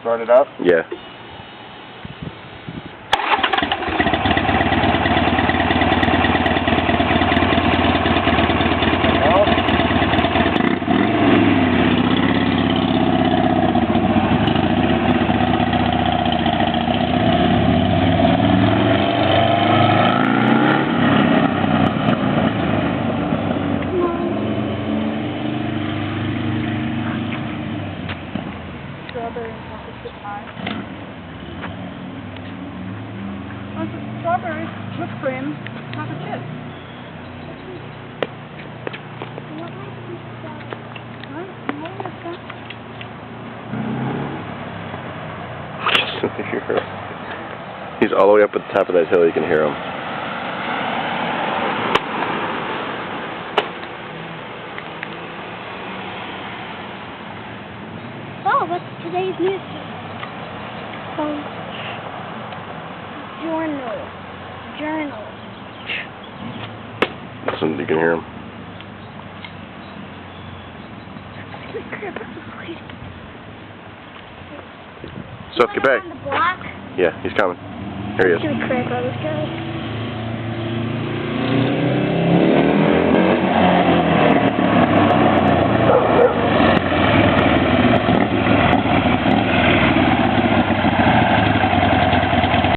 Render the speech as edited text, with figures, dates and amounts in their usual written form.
Start it up? Yeah. Strawberry and chocolate chip pie. Want some strawberries, whipped cream, chocolate chip. He's all the way up at the top of that hill, you can hear him. Oh, what's today's news? Journal. Listen, you can hear him. So, get back. On the block. Yeah, he's coming. Here he is. Should we crap on this guy?